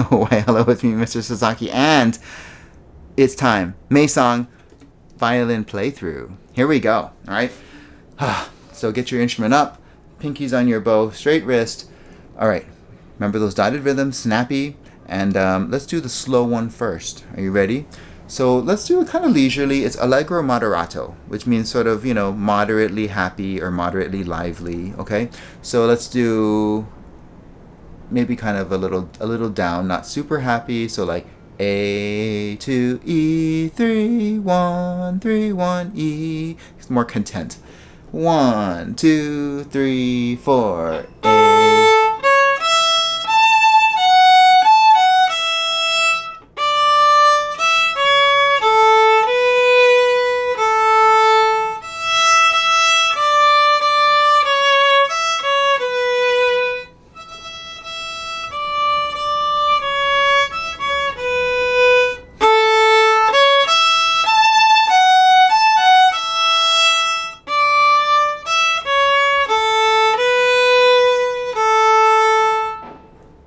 Why hello with me, Mr. Sasaki, and it's time. May song violin playthrough. Here we go. All right. So get your instrument up, pinkies on your bow, straight wrist. All right. Remember those dotted rhythms, snappy, and let's do the slow one first. Are you ready? So let's do it kind of leisurely. It's allegro moderato, which means sort of, moderately happy or moderately lively. Okay. So let's do maybe kind of a little down, not super happy. So like A to E 3 1 3 1 E. It's more content. 1 2 3 4 A.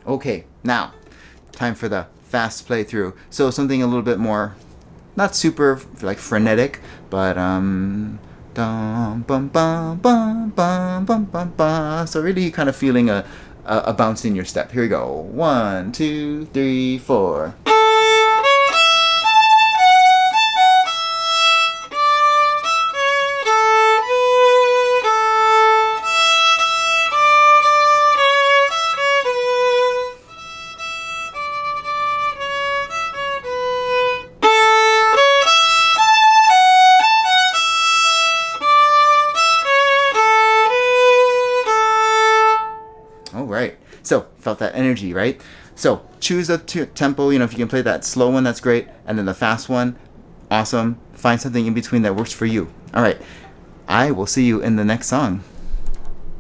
Okay, now, time for the fast playthrough. So something a little bit more, not super like frenetic, but dum bum bum bum bum bum bum bum. So really kind of feeling a bounce in your step. Here we go. 1 2 3 4. Right. So, felt that energy, right? So, choose a tempo. If you can play that slow one, that's great. And then the fast one, awesome. Find something in between that works for you. All right. I will see you in the next song.